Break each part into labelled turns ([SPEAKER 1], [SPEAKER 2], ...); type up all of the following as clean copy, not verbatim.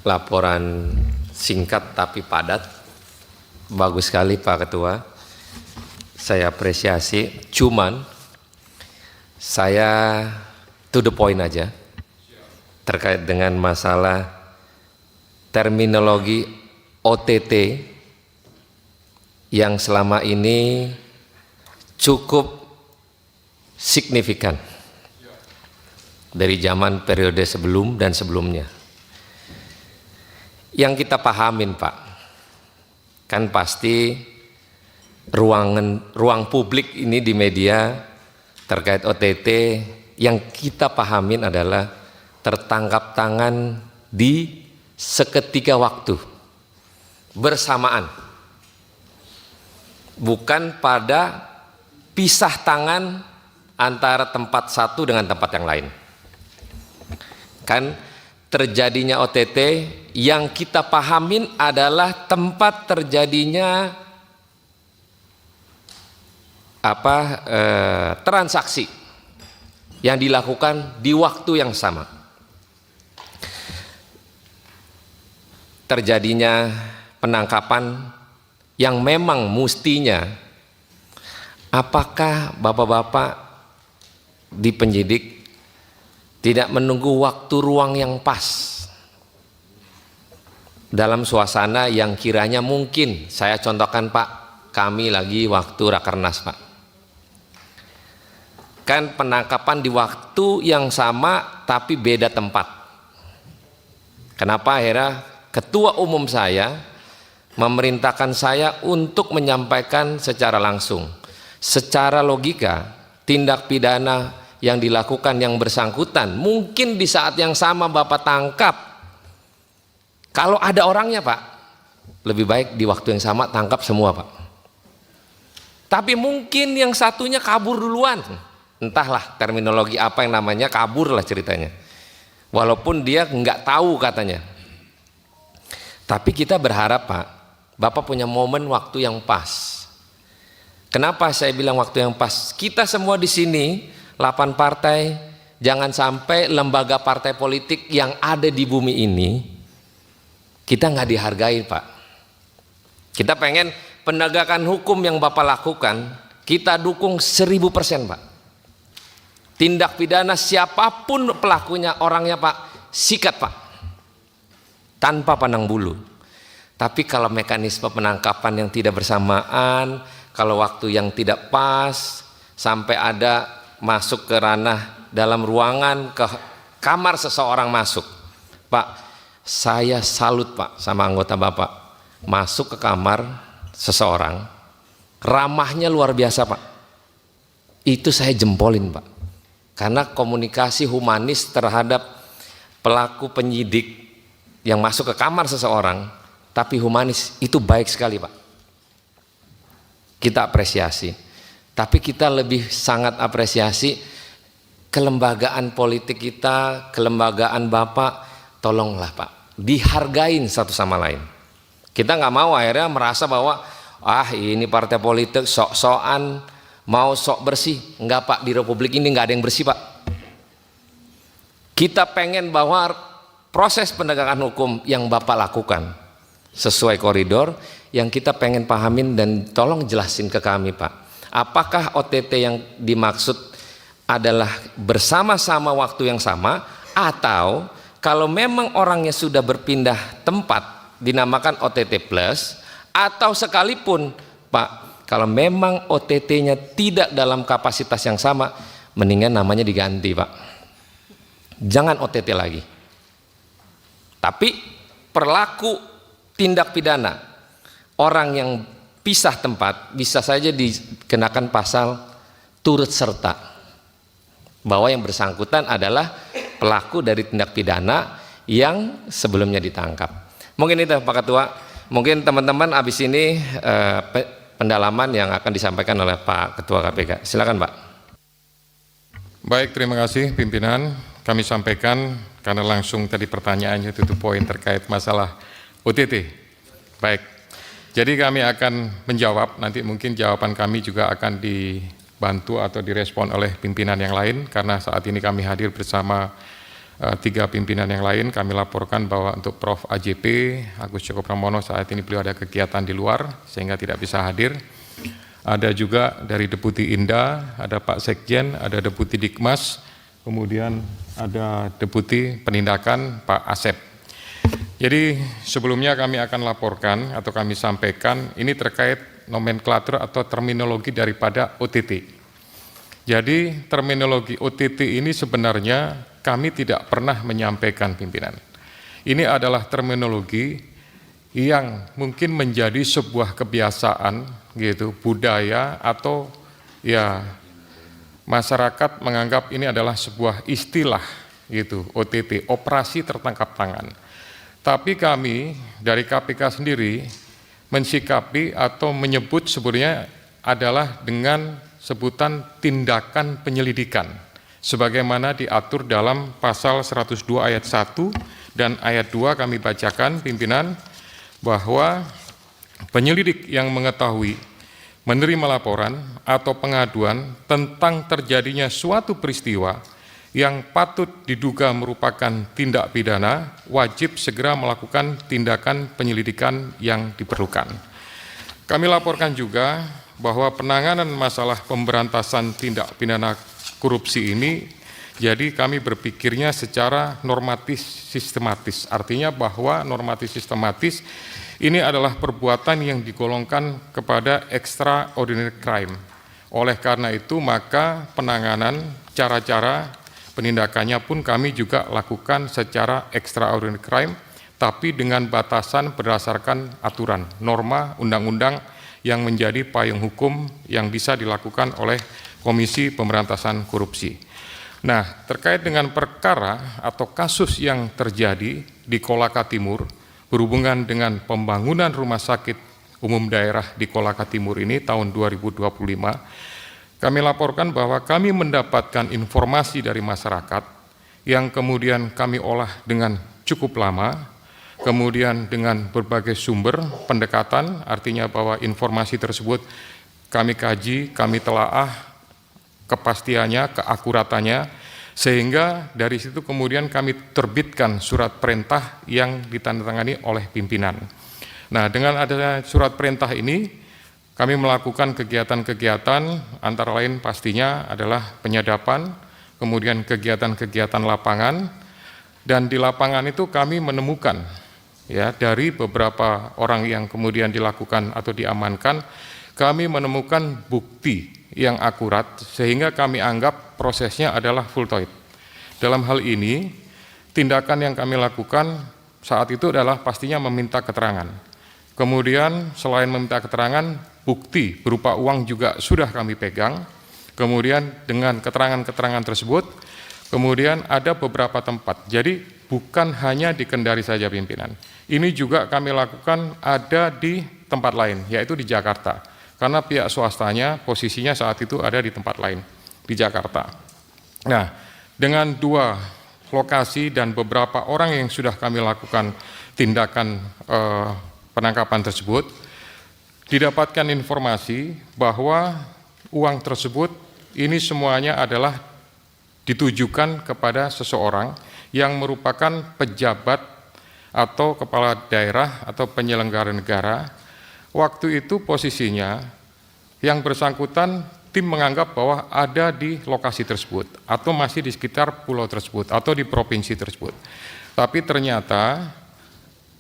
[SPEAKER 1] laporan singkat tapi padat. Bagus sekali Pak Ketua, saya apresiasi. Cuman saya to the point aja terkait dengan masalah terminologi OTT yang selama ini cukup signifikan dari zaman periode sebelum dan sebelumnya. Yang kita pahamin Pak, kan pasti ruang publik ini di media terkait OTT yang kita pahamin adalah tertangkap tangan di seketika waktu bersamaan, bukan pada pisah tangan antara tempat satu dengan tempat yang lain. Kan terjadinya OTT yang kita pahamin adalah tempat terjadinya transaksi yang dilakukan di waktu yang sama. Terjadinya penangkapan yang memang mestinya, apakah bapak-bapak di penyidik tidak menunggu waktu ruang yang pas dalam suasana yang kiranya mungkin, saya contohkan Pak, kami lagi waktu Rakernas Pak, kan penangkapan di waktu yang sama tapi beda tempat. Kenapa akhirnya ketua umum saya memerintahkan saya untuk menyampaikan secara langsung, secara logika tindak pidana yang dilakukan yang bersangkutan mungkin di saat yang sama Bapak tangkap, kalau ada orangnya Pak, lebih baik di waktu yang sama tangkap semua Pak. Tapi mungkin yang satunya kabur duluan, entahlah terminologi apa yang namanya, kabur lah ceritanya, walaupun dia nggak tahu katanya. Tapi kita berharap Pak, Bapak punya momen waktu yang pas. Kenapa saya bilang waktu yang pas? Kita semua di sini 8 partai, jangan sampai lembaga partai politik yang ada di bumi ini kita nggak dihargai Pak. Kita pengen penegakan hukum yang Bapak lakukan, kita dukung 1000% Pak. Tindak pidana siapapun pelakunya, orangnya Pak, sikat Pak, tanpa pandang bulu. Tapi kalau mekanisme penangkapan yang tidak bersamaan, kalau waktu yang tidak pas, sampai ada masuk ke ranah dalam ruangan, ke kamar seseorang masuk, Pak, saya salut Pak sama anggota Bapak, masuk ke kamar seseorang, ramahnya luar biasa Pak, itu saya jempolin Pak, karena komunikasi humanis terhadap pelaku penyidik yang masuk ke kamar seseorang tapi humanis, itu baik sekali Pak, kita apresiasi. Tapi kita lebih sangat apresiasi kelembagaan politik kita, kelembagaan Bapak, tolonglah Pak, dihargain satu sama lain. Kita nggak mau akhirnya merasa bahwa ini partai politik sok-sokan, mau sok bersih. Enggak Pak, di Republik ini nggak ada yang bersih Pak. Kita pengen bahwa proses penegakan hukum yang Bapak lakukan sesuai koridor yang kita pengen pahamin, dan tolong jelasin ke kami Pak, apakah OTT yang dimaksud adalah bersama-sama waktu yang sama, atau kalau memang orangnya sudah berpindah tempat dinamakan OTT plus, atau sekalipun Pak, kalau memang OTT-nya tidak dalam kapasitas yang sama, mendingan namanya diganti Pak, jangan OTT lagi. Tapi perlaku tindak pidana orang yang pisah tempat bisa saja dikenakan pasal turut serta, bahwa yang bersangkutan adalah pelaku dari tindak pidana yang sebelumnya ditangkap. Mungkin itu Pak Ketua, mungkin teman-teman habis ini pendalaman yang akan disampaikan oleh Pak Ketua KPK. Silakan Pak.
[SPEAKER 2] Baik, terima kasih pimpinan. Kami sampaikan karena langsung tadi pertanyaannya itu poin terkait masalah OTT. Baik. Jadi kami akan menjawab, nanti mungkin jawaban kami juga akan dibantu atau direspon oleh pimpinan yang lain, karena saat ini kami hadir bersama tiga pimpinan yang lain kami laporkan bahwa untuk Prof. AJP, Agus Joko Pramono, saat ini beliau ada kegiatan di luar sehingga tidak bisa hadir. Ada juga dari Deputi Inda, ada Pak Sekjen, ada Deputi Dikmas, kemudian ada Deputi Penindakan Pak Asep. Jadi sebelumnya kami akan laporkan atau kami sampaikan ini terkait nomenklatur atau terminologi daripada OTT. Jadi terminologi OTT ini sebenarnya kami tidak pernah menyampaikan pimpinan. Ini adalah terminologi yang mungkin menjadi sebuah kebiasaan gitu, budaya atau ya masyarakat menganggap ini adalah sebuah istilah gitu, OTT, operasi tertangkap tangan. Tapi kami dari KPK sendiri mensikapi atau menyebut sebenarnya adalah dengan sebutan tindakan penyelidikan sebagaimana diatur dalam pasal 102 ayat 1 dan ayat 2 kami bacakan pimpinan bahwa penyelidik yang mengetahui menerima laporan atau pengaduan tentang terjadinya suatu peristiwa yang patut diduga merupakan tindak pidana wajib segera melakukan tindakan penyelidikan yang diperlukan. Kami laporkan juga bahwa penanganan masalah pemberantasan tindak pidana korupsi ini, jadi kami berpikirnya secara normatif sistematis. Artinya bahwa normatif sistematis ini adalah perbuatan yang digolongkan kepada extraordinary crime. Oleh karena itu maka penanganan cara-cara penindakannya pun kami juga lakukan secara extraordinary crime, tapi dengan batasan berdasarkan aturan, norma, undang-undang yang menjadi payung hukum yang bisa dilakukan oleh Komisi Pemberantasan Korupsi. Nah, terkait dengan perkara atau kasus yang terjadi di Kolaka Timur berhubungan dengan pembangunan rumah sakit umum daerah di Kolaka Timur ini tahun 2025, kami laporkan bahwa kami mendapatkan informasi dari masyarakat yang kemudian kami olah dengan cukup lama, kemudian dengan berbagai sumber pendekatan, artinya bahwa informasi tersebut kami kaji, kami telaah kepastiannya, keakuratannya, sehingga dari situ kemudian kami terbitkan surat perintah yang ditandatangani oleh pimpinan. Nah, dengan adanya surat perintah ini, kami melakukan kegiatan-kegiatan, antara lain pastinya adalah penyadapan, kemudian kegiatan-kegiatan lapangan, dan di lapangan itu kami menemukan ya dari beberapa orang yang kemudian dilakukan atau diamankan, kami menemukan bukti yang akurat sehingga kami anggap prosesnya adalah fultoid. Dalam hal ini, tindakan yang kami lakukan saat itu adalah pastinya meminta keterangan. Kemudian selain meminta keterangan, bukti berupa uang juga sudah kami pegang. Kemudian dengan keterangan-keterangan tersebut, kemudian ada beberapa tempat. Jadi bukan hanya di Kendari saja pimpinan. Ini juga kami lakukan ada di tempat lain, yaitu di Jakarta. Karena pihak swastanya posisinya saat itu ada di tempat lain, di Jakarta. Nah, dengan dua lokasi dan beberapa orang yang sudah kami lakukan tindakan penangkapan tersebut, didapatkan informasi bahwa uang tersebut ini semuanya adalah ditujukan kepada seseorang yang merupakan pejabat atau kepala daerah atau penyelenggara negara. Waktu itu posisinya yang bersangkutan tim menganggap bahwa ada di lokasi tersebut atau masih di sekitar pulau tersebut atau di provinsi tersebut. Tapi ternyata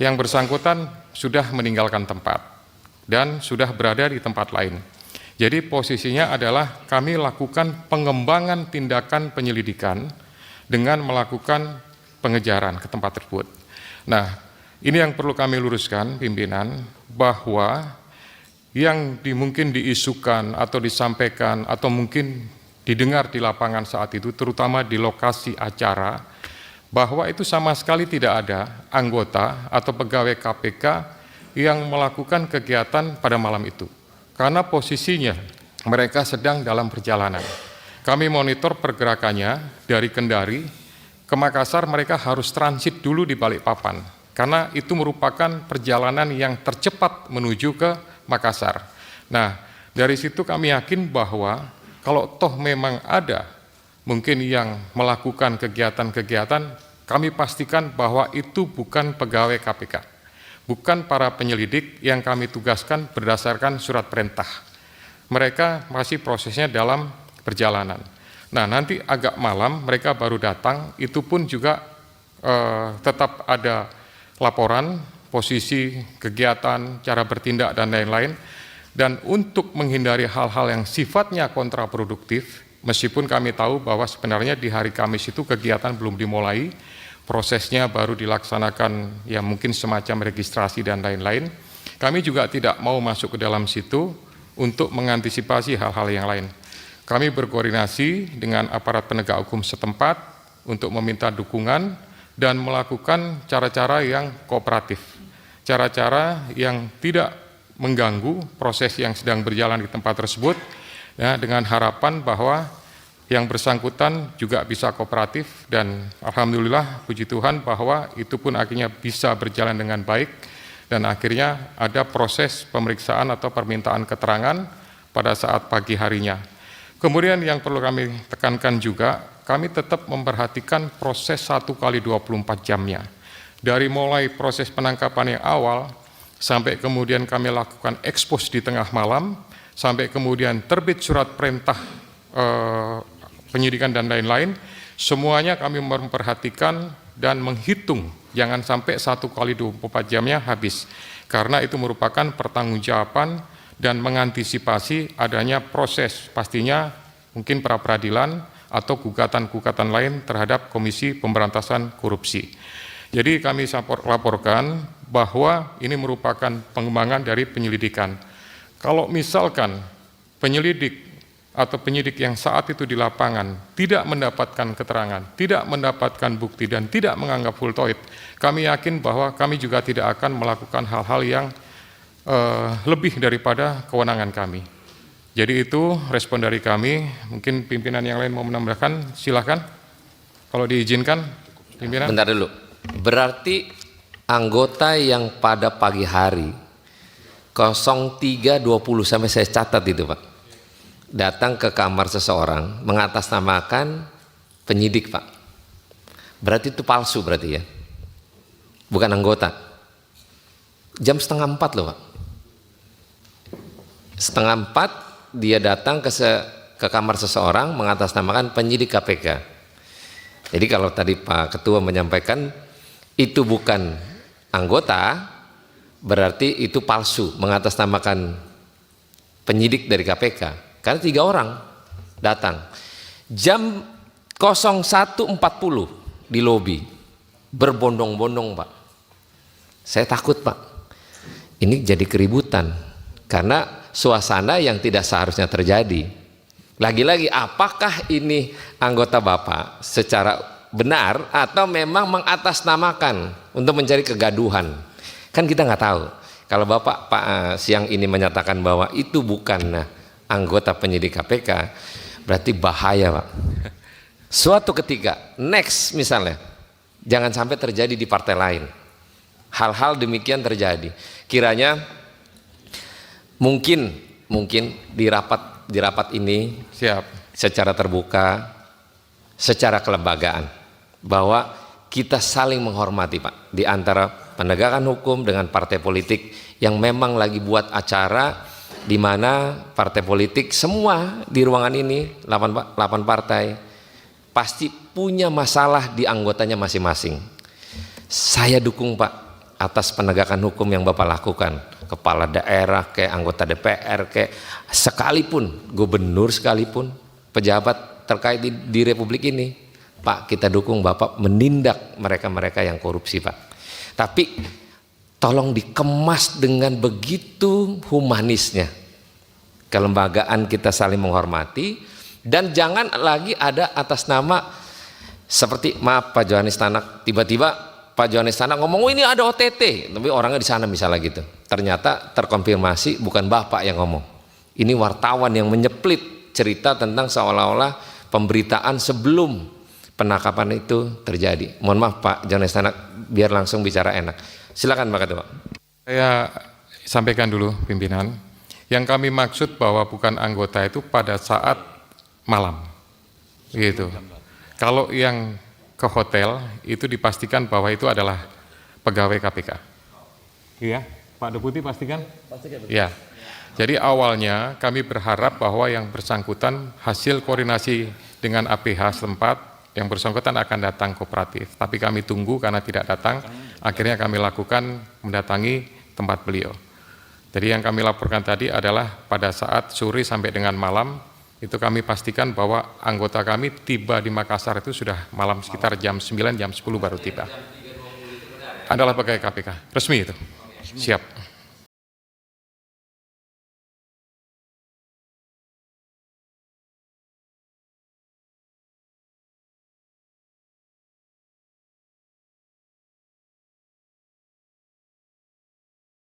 [SPEAKER 2] yang bersangkutan sudah meninggalkan tempat dan sudah berada di tempat lain. Jadi posisinya adalah kami lakukan pengembangan tindakan penyelidikan dengan melakukan pengejaran ke tempat tersebut. Nah, ini yang perlu kami luruskan pimpinan, bahwa yang mungkin diisukan atau disampaikan atau mungkin didengar di lapangan saat itu, terutama di lokasi acara, bahwa itu sama sekali tidak ada anggota atau pegawai KPK yang melakukan kegiatan pada malam itu. Karena posisinya mereka sedang dalam perjalanan. Kami monitor pergerakannya dari Kendari ke Makassar, mereka harus transit dulu di Balikpapan. Karena itu merupakan perjalanan yang tercepat menuju ke Makassar. Nah, dari situ kami yakin bahwa kalau toh memang ada mungkin yang melakukan kegiatan-kegiatan, kami pastikan bahwa itu bukan pegawai KPK, bukan para penyelidik yang kami tugaskan berdasarkan surat perintah. Mereka masih prosesnya dalam perjalanan. Nah, nanti agak malam mereka baru datang, itu pun juga tetap ada laporan, posisi, kegiatan, cara bertindak, dan lain-lain. Dan untuk menghindari hal-hal yang sifatnya kontraproduktif, meskipun kami tahu bahwa sebenarnya di hari Kamis itu kegiatan belum dimulai, prosesnya baru dilaksanakan ya mungkin semacam registrasi dan lain-lain, kami juga tidak mau masuk ke dalam situ untuk mengantisipasi hal-hal yang lain. Kami berkoordinasi dengan aparat penegak hukum setempat untuk meminta dukungan dan melakukan cara-cara yang kooperatif, cara-cara yang tidak mengganggu proses yang sedang berjalan di tempat tersebut, ya, dengan harapan bahwa yang bersangkutan juga bisa kooperatif, dan alhamdulillah puji Tuhan bahwa itu pun akhirnya bisa berjalan dengan baik, dan akhirnya ada proses pemeriksaan atau permintaan keterangan pada saat pagi harinya. Kemudian yang perlu kami tekankan juga, kami tetap memperhatikan proses 1 kali 24 jamnya. Dari mulai proses penangkapan yang awal, sampai kemudian kami lakukan ekspos di tengah malam, sampai kemudian terbit surat perintah penyidikan dan lain-lain, semuanya kami memperhatikan dan menghitung, jangan sampai 1 kali 24 jamnya habis. Karena itu merupakan pertanggungjawaban dan mengantisipasi adanya proses, pastinya mungkin pra-peradilan atau gugatan-gugatan lain terhadap Komisi Pemberantasan Korupsi. Jadi kami laporkan bahwa ini merupakan pengembangan dari penyelidikan. Kalau misalkan penyelidik atau penyidik yang saat itu di lapangan tidak mendapatkan keterangan, tidak mendapatkan bukti, dan tidak menganggap fultoid, kami yakin bahwa kami juga tidak akan melakukan hal-hal yang lebih daripada kewenangan kami. Jadi itu respon dari kami. Mungkin pimpinan yang lain mau menambahkan, silakan. Kalau diizinkan, pimpinan.
[SPEAKER 1] Bentar dulu. Berarti anggota yang pada pagi hari 03.20 sampai saya catat itu Pak, datang ke kamar seseorang mengatasnamakan penyidik Pak. Berarti itu palsu berarti ya? Bukan anggota. Jam 3:30 loh Pak. 3:30 dia datang ke kamar seseorang mengatasnamakan penyidik KPK. Jadi kalau tadi Pak Ketua menyampaikan itu bukan anggota, berarti itu palsu, mengatasnamakan penyidik dari KPK. Karena 3 orang datang. Jam 01.40 di lobi, berbondong-bondong Pak. Saya takut Pak, ini jadi keributan, karena suasana yang tidak seharusnya terjadi. Lagi-lagi apakah ini anggota Bapak secara benar atau memang mengatasnamakan untuk mencari kegaduhan? Kan kita nggak tahu. Kalau Bapak siang ini menyatakan bahwa itu bukan anggota penyidik KPK, berarti bahaya Pak. Suatu ketika, next misalnya, jangan sampai terjadi di partai lain. Hal-hal demikian terjadi. Kiranya mungkin di rapat ini
[SPEAKER 2] Siap.
[SPEAKER 1] secara terbuka, secara kelembagaan, bahwa kita saling menghormati Pak, di antara penegakan hukum dengan partai politik yang memang lagi buat acara di mana partai politik semua di ruangan ini 8 partai pasti punya masalah di anggotanya masing-masing. Saya dukung Pak atas penegakan hukum yang Bapak lakukan, kepala daerah, kayak anggota DPR, kayak sekalipun gubernur, sekalipun pejabat terkait di Republik ini, Pak, kita dukung Bapak menindak mereka-mereka yang korupsi Pak. Tapi tolong dikemas dengan begitu humanisnya, kelembagaan kita saling menghormati, dan jangan lagi ada atas nama seperti, maaf Pak Johanis Tanak, tiba-tiba Pak Johanis Tanak ngomong, oh ini ada OTT, tapi orangnya di sana misalnya gitu. Ternyata terkonfirmasi bukan Bapak yang ngomong. Ini wartawan yang menyeplit cerita tentang seolah-olah pemberitaan sebelum penangkapan itu terjadi. Mohon maaf Pak Johanis Tanak, biar langsung bicara enak. Silakan Pak Ketua.
[SPEAKER 2] Saya sampaikan dulu pimpinan. Yang kami maksud bahwa bukan anggota itu pada saat malam. Gitu. Kalau yang ke hotel itu dipastikan bahwa itu adalah pegawai KPK. Iya, Pak Deputi pastikan? Pastikan. Ya. Jadi awalnya kami berharap bahwa yang bersangkutan hasil koordinasi dengan APH setempat, yang bersangkutan akan datang kooperatif. Tapi kami tunggu karena tidak datang, akhirnya kami lakukan mendatangi tempat beliau. Jadi yang kami laporkan tadi adalah pada saat sore sampai dengan malam, itu kami pastikan bahwa anggota kami tiba di Makassar itu sudah malam sekitar jam 9, jam 10 baru tiba. Adalah pegawai KPK, resmi itu. Siap.